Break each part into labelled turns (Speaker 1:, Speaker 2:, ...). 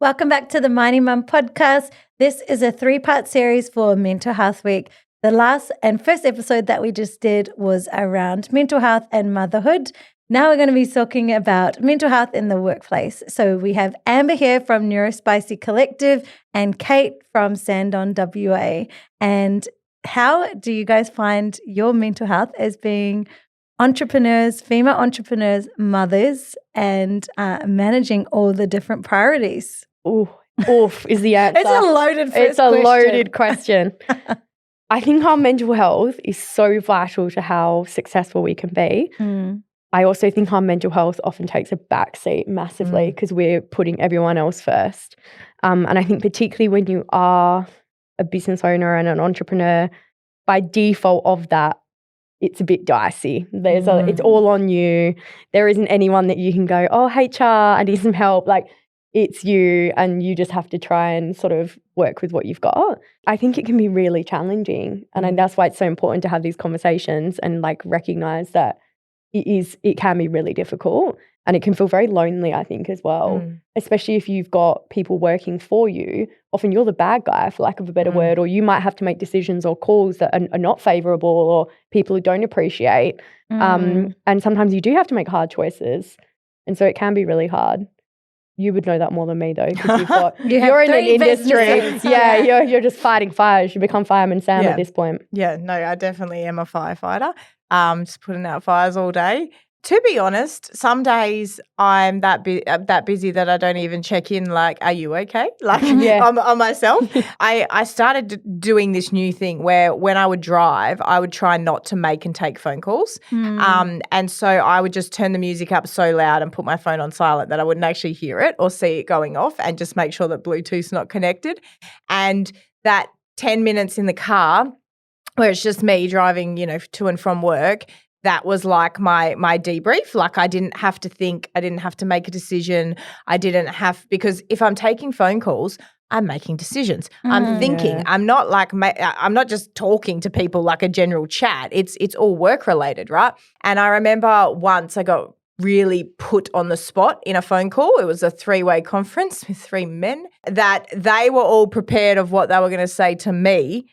Speaker 1: Welcome back to the Mighty Mum podcast. This is a 3-part series for Mental Health Week. The last and first episode that we just did was around mental health and motherhood. Now we're going to be talking about mental health in the workplace. So we have Amber here from Neuro Collective and Kate from Sandon WA. And how do you guys find your mental health as being entrepreneurs, female entrepreneurs, mothers, and managing all the different priorities?
Speaker 2: Oof is the answer.
Speaker 1: It's a loaded
Speaker 2: loaded question. I think our mental health is so vital to how successful we can be. I also think our mental health often takes a backseat massively because we're putting everyone else first. And I think particularly when you are a business owner and an entrepreneur, by default of that, it's a bit dicey. It's all on you. There isn't anyone that you can go, oh, HR, I need some help. Like, it's you, and you just have to try and sort of work with what you've got. I think it can be really challenging. And that's why it's so important to have these conversations and like recognize that it can be really difficult, and it can feel very lonely, I think, as well, especially if you've got people working for you. Often you're the bad guy, for lack of a better word, or you might have to make decisions or calls that are not favourable or people who don't appreciate. And sometimes you do have to make hard choices. And so it can be really hard. You would know that more than me, though, because you're in an industry. Yeah, you're just fighting fires. You become Fireman Sam at this point.
Speaker 3: Yeah, no, I definitely am a firefighter. Just putting out fires all day. To be honest, some days I'm that busy that I don't even check in. Like, are you okay? Like, on myself. I started doing this new thing where when I would drive, I would try not to make and take phone calls. And so I would just turn the music up so loud and put my phone on silent that I wouldn't actually hear it or see it going off, and just make sure that Bluetooth's not connected. And that 10 minutes in the car where it's just me driving, to and from work, that was like my debrief. Like, I didn't have to think. I didn't have to make a decision. Because if I'm taking phone calls, I'm making decisions. I'm thinking. I'm not like, I'm not just talking to people like a general chat. It's all work related, right? And I remember once I got really put on the spot in a phone call. It was a 3-way conference with 3 men that they were all prepared of what they were going to say to me,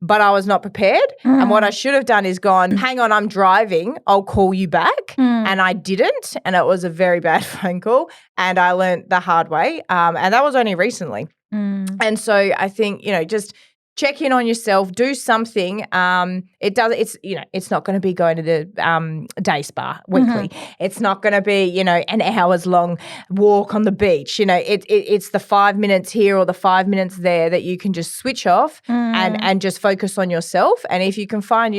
Speaker 3: but I was not prepared. And what I should have done is gone, hang on, I'm driving, I'll call you back. And I didn't. And it was a very bad phone call. And I learned the hard way. And that was only recently. And so I think, just check in on yourself, do something. It's not going to be going to the day spa weekly. It's not going to be, an hours long walk on the beach. It's the 5 minutes here or the 5 minutes there that you can just switch off and just focus on yourself. And if you can find,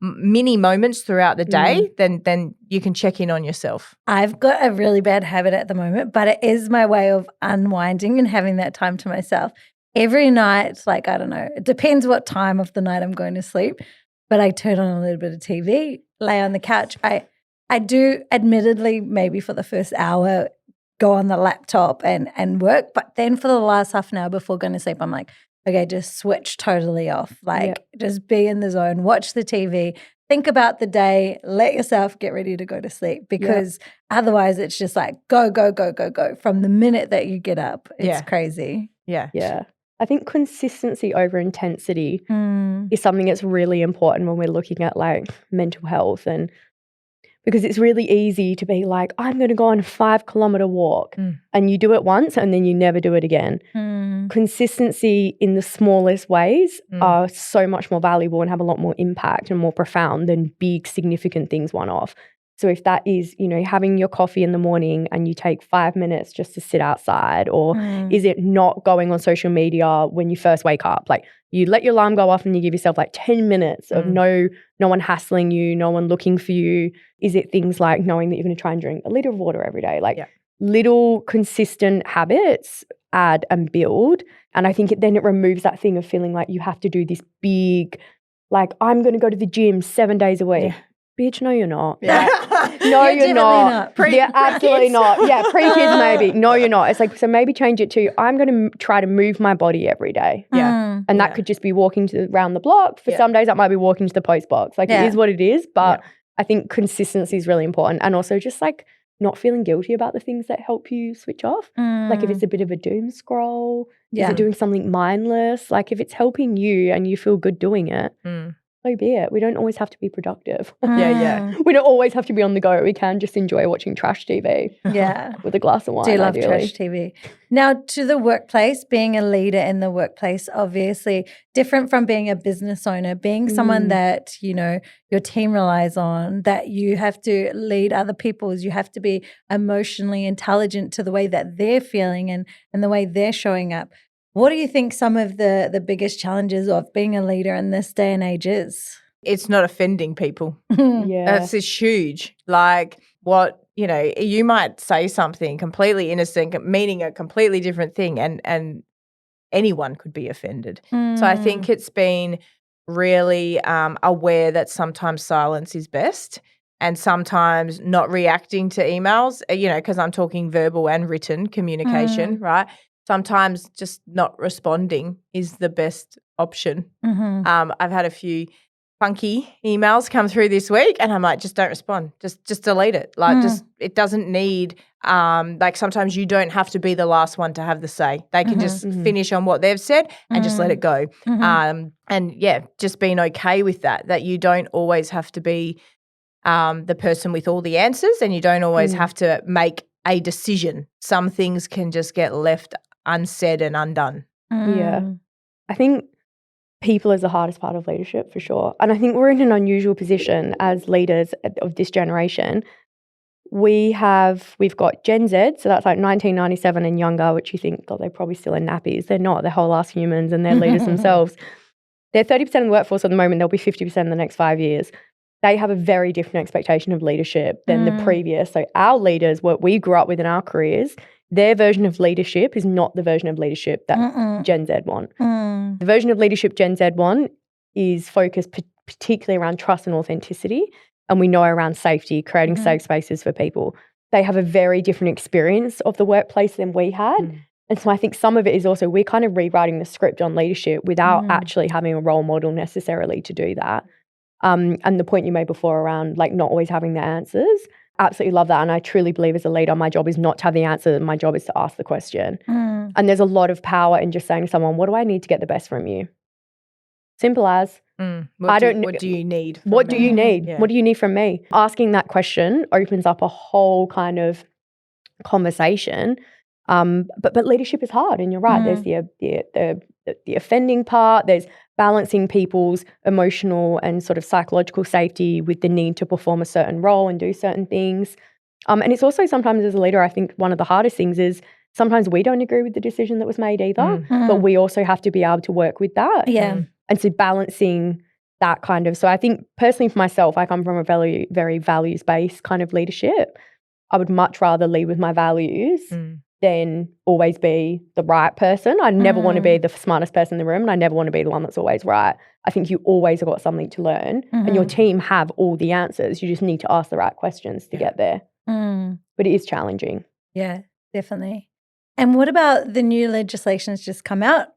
Speaker 3: mini moments throughout the day, then you can check in on yourself.
Speaker 1: I've got a really bad habit at the moment, but it is my way of unwinding and having that time to myself. Every night, like, I don't know, it depends what time of the night I'm going to sleep, but I turn on a little bit of TV, lay on the couch. I do, admittedly, maybe for the first hour, go on the laptop and work, but then for the last half an hour before going to sleep, I'm like, okay, just switch totally off. Just be in the zone, watch the TV, think about the day, let yourself get ready to go to sleep, because otherwise it's just like go, go, go, go, go from the minute that you get up. It's crazy.
Speaker 2: Yeah. I think consistency over intensity is something that's really important when we're looking at like mental health, and because it's really easy to be like, I'm going to go on a 5-kilometer walk and you do it once and then you never do it again. Consistency in the smallest ways are so much more valuable and have a lot more impact and more profound than big significant things one-off. So if that is, having your coffee in the morning and you take 5 minutes just to sit outside, or is it not going on social media when you first wake up? Like, you let your alarm go off and you give yourself like 10 minutes of no one hassling you, no one looking for you. Is it things like knowing that you're going to try and drink a litre of water every day? Like little consistent habits add and build. And I think then it removes that thing of feeling like you have to do this big, like, I'm going to go to the gym 7 days a week. Bitch, no, you're not. No, you're not. Yeah, absolutely not. Yeah, pre-kids maybe. No, you're not. It's like, so maybe change it to, I'm going to try to move my body every day. And that could just be walking around the block. For some days, that might be walking to the post box. Like, it is what it is. But I think consistency is really important. And also just like not feeling guilty about the things that help you switch off. Like if it's a bit of a doom scroll, is it doing something mindless? Like if it's helping you and you feel good doing it, so be it. We don't always have to be productive.
Speaker 3: Yeah.
Speaker 2: We don't always have to be on the go. We can just enjoy watching trash TV.
Speaker 1: Yeah.
Speaker 2: With a glass of wine.
Speaker 1: Do love
Speaker 2: ideally.
Speaker 1: trash TV. Now, to the workplace, being a leader in the workplace, obviously different from being a business owner, being someone that, you know, your team relies on, that you have to lead other people's, you have to be emotionally intelligent to the way that they're feeling and the way they're showing up. What do you think some of the biggest challenges of being a leader in this day and age is?
Speaker 3: It's not offending people.
Speaker 2: Yeah.
Speaker 3: That's just huge. Like what, you know, you might say something completely innocent, meaning a completely different thing, and anyone could be offended. So I think it's been really aware that sometimes silence is best, and sometimes not reacting to emails, you know, because I'm talking verbal and written communication, right? Sometimes just not responding is the best option. I've had a few funky emails come through this week, and I'm like, just don't respond. Just delete it. Like, just it doesn't need. Like sometimes you don't have to be the last one to have the say. They can just finish on what they've said and just let it go. And yeah, just being okay with that. That you don't always have to be the person with all the answers, and you don't always have to make a decision. Some things can just get left unsaid and undone.
Speaker 2: Yeah. I think people is the hardest part of leadership for sure. And I think we're in an unusual position as leaders of this generation. We've got Gen Z, so that's like 1997 and younger, which you think, God, they're probably still in nappies. They're not. They're whole ass humans and they're leaders themselves. They're 30% of the workforce at the moment. They'll be 50% in the next 5 years. They have a very different expectation of leadership than the previous. So our leaders, what we grew up with in our careers, their version of leadership is not the version of leadership that Gen Z want. The version of leadership Gen Z want is focused particularly around trust and authenticity, and we know around safety, creating safe spaces for people. They have a very different experience of the workplace than we had. And so I think some of it is also we're kind of rewriting the script on leadership without actually having a role model necessarily to do that. And the point you made before around like not always having the answers, absolutely love that. And I truly believe as a leader, my job is not to have the answer. My job is to ask the question. And there's a lot of power in just saying to someone, what do I need to get the best from you? Simple as.
Speaker 3: What do you need?
Speaker 2: What do you need?
Speaker 3: Yeah.
Speaker 2: What do you need from me? Asking that question opens up a whole kind of conversation. But leadership is hard, and you're right. There's the offending part. There's balancing people's emotional and sort of psychological safety with the need to perform a certain role and do certain things. And it's also sometimes as a leader, I think one of the hardest things is sometimes we don't agree with the decision that was made either, but we also have to be able to work with that.
Speaker 1: Yeah.
Speaker 2: And so balancing that kind of, so I think personally for myself, I come from a very, very values-based kind of leadership. I would much rather lead with my values than always be the right person. I never want to be the smartest person in the room, and I never want to be the one that's always right. I think you always have got something to learn, and your team have all the answers. You just need to ask the right questions to get there. But it is challenging.
Speaker 1: Yeah, definitely. And what about the new legislation that's just come out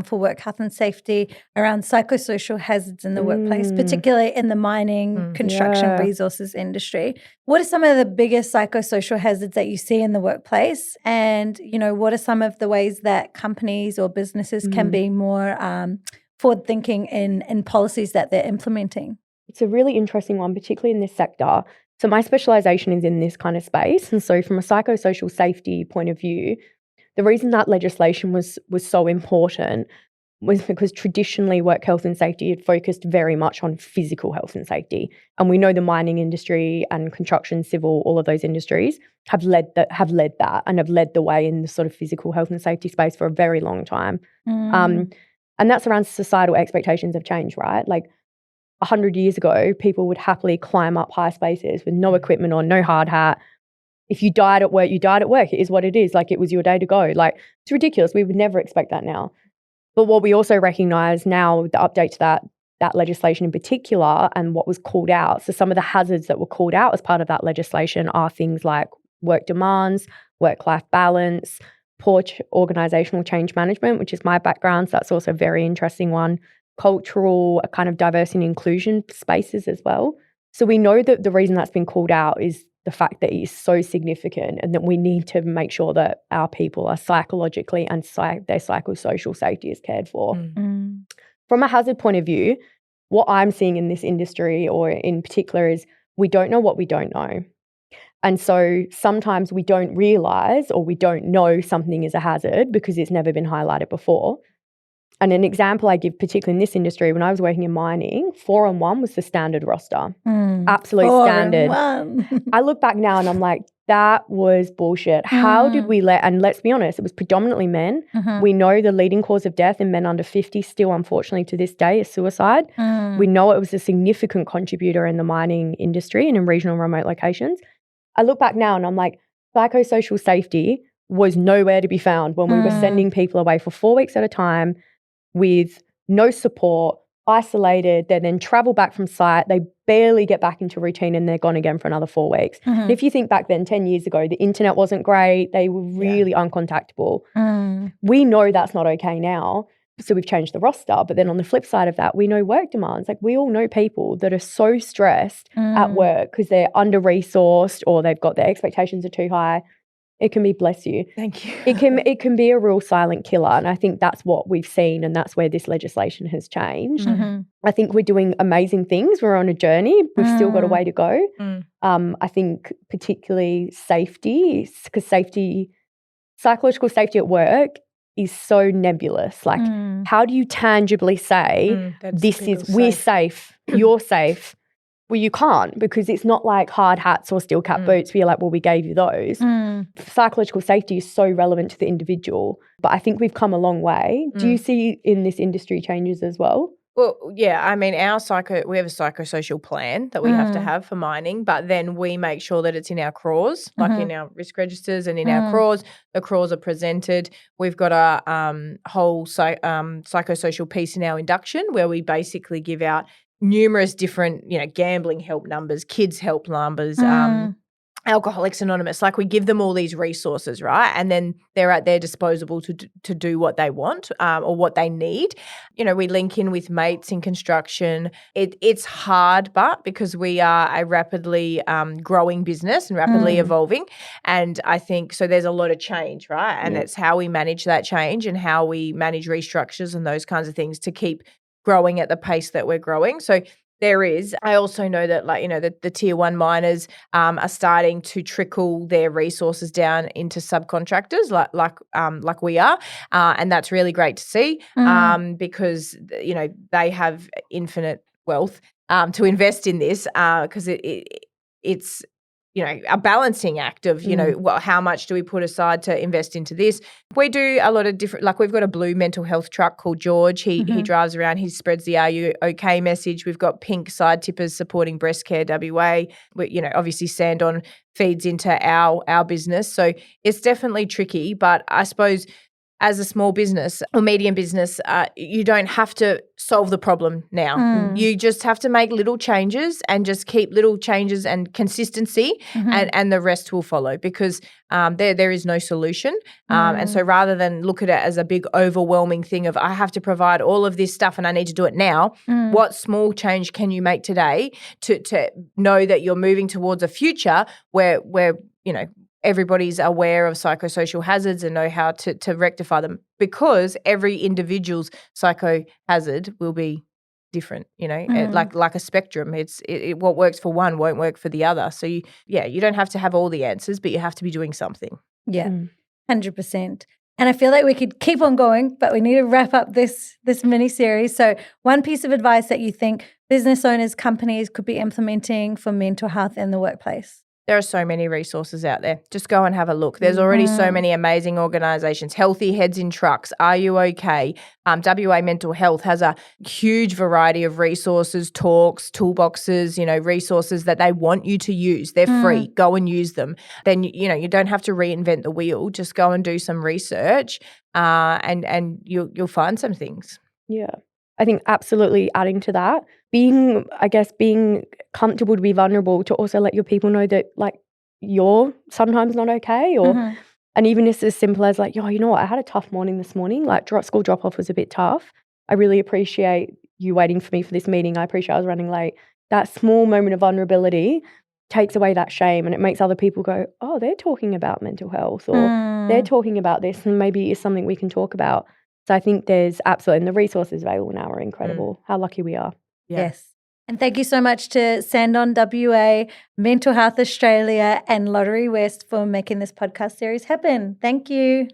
Speaker 1: for work health and safety around psychosocial hazards in the workplace, particularly in the mining, construction, resources industry? What are some of the biggest psychosocial hazards that you see in the workplace? And, you know, what are some of the ways that companies or businesses can be more forward thinking in policies that they're implementing?
Speaker 2: It's a really interesting one, particularly in this sector. So my specialisation is in this kind of space. And so from a psychosocial safety point of view, the reason that legislation was so important was because traditionally work health and safety had focused very much on physical health and safety. And we know the mining industry and construction, civil, all of those industries have led that and have led the way in the sort of physical health and safety space for a very long time. And that's around societal expectations have changed, right? Like 100 years ago, people would happily climb up high spaces with no equipment on, no hard hat. If you died at work, you died at work. It is what it is. Like it was your day to go. Like it's ridiculous. We would never expect that now. But what we also recognise now, the update to that legislation in particular and what was called out. So some of the hazards that were called out as part of that legislation are things like work demands, work-life balance, poor organisational change management, which is my background. So that's also a very interesting one. Cultural, kind of diversity and inclusion spaces as well. So we know that the reason that's been called out is the fact that it is so significant and that we need to make sure that our people are psychologically and their psychosocial safety is cared for. From a hazard point of view, what I'm seeing in this industry or in particular is we don't know what we don't know. And so sometimes we don't realise or we don't know something is a hazard because it's never been highlighted before. And an example I give, particularly in this industry, when I was working in mining, 4-on-1 was the standard roster. Absolute standard. I look back now and I'm like, that was bullshit. How did we and let's be honest, it was predominantly men. We know the leading cause of death in men under 50 still, unfortunately, to this day is suicide. We know it was a significant contributor in the mining industry and in regional and remote locations. I look back now and I'm like, psychosocial safety was nowhere to be found when we were sending people away for 4 weeks at a time with no support, isolated. They then travel back from site. They barely get back into routine and they're gone again for another 4 weeks. And if you think back then, 10 years ago, the internet wasn't great. They were really uncontactable. We know that's not okay now. So we've changed the roster. But then on the flip side of that, we know work demands. Like we all know people that are so stressed at work because they're under-resourced or they've got their expectations are too high. It can be, bless you.
Speaker 3: Thank you.
Speaker 2: It can be a real silent killer. And I think that's what we've seen and that's where this legislation has changed. I think we're doing amazing things. We're on a journey. We've still got a way to go. I think particularly safety, because psychological safety at work is so nebulous. Like how do you tangibly say we're safe, you're safe? Well, you can't because it's not like hard hats or steel cap boots where you're like, well, we gave you those. Psychological safety is so relevant to the individual. But I think we've come a long way. Do you see in this industry changes as well?
Speaker 3: Well, yeah, I mean, we have a psychosocial plan that we have to have for mining, but then we make sure that it's in our CRAWs, like in our risk registers and in our CRAWs. The CRAWs are presented. We've got a whole psychosocial piece in our induction where we basically give out numerous different, gambling help numbers, kids help numbers, Alcoholics Anonymous. Like we give them all these resources, right? And then they're at their disposal to do what they want or what they need. We link in with mates in construction. It's hard, but because we are a rapidly growing business and rapidly evolving, and I think so there's a lot of change, right? And it's how we manage that change and how we manage restructures and those kinds of things to keep growing at the pace that we're growing. So there is. I also know that the tier 1 miners are starting to trickle their resources down into subcontractors like we are. And that's really great to see because, they have infinite wealth to invest in this because it's a balancing act of, how much do we put aside to invest into this? We do a lot of different, like we've got a blue mental health truck called George. He drives around, he spreads the Are You OK message. We've got pink side tippers supporting Breast Care WA. Obviously Sandon feeds into our business. So it's definitely tricky, but I suppose as a small business or medium business, you don't have to solve the problem now. You just have to make little changes and just keep little changes and consistency and the rest will follow because there is no solution. And so rather than look at it as a big overwhelming thing of I have to provide all of this stuff and I need to do it now, what small change can you make today to know that you're moving towards a future where everybody's aware of psychosocial hazards and know how to rectify them because every individual's psycho hazard will be different, like a spectrum. It's what works for one won't work for the other. So you don't have to have all the answers, but you have to be doing something.
Speaker 1: Yeah, 100%. And I feel like we could keep on going, but we need to wrap up this mini series. So one piece of advice that you think business owners, companies could be implementing for mental health in the workplace?
Speaker 3: There are so many resources out there. Just go and have a look. There's already so many amazing organisations. Healthy Heads in Trucks, Are You OK? WA Mental Health has a huge variety of resources, talks, toolboxes, resources that they want you to use. They're free. Go and use them. Then, you don't have to reinvent the wheel. Just go and do some research and you'll find some things.
Speaker 2: Yeah. I think absolutely adding to that, being comfortable to be vulnerable, to also let your people know that like you're sometimes not okay or and even it's as simple as like, you know what, I had a tough morning this morning, like school drop off was a bit tough. I really appreciate you waiting for me for this meeting. I appreciate I was running late. That small moment of vulnerability takes away that shame, and it makes other people go, oh, they're talking about mental health, or they're talking about this, and maybe it's something we can talk about. So I think there's absolutely, and the resources available now are incredible. How lucky we are.
Speaker 1: Yes. And thank you so much to Sandon WA, Mental Health Australia, and Lottery West for making this podcast series happen. Thank you.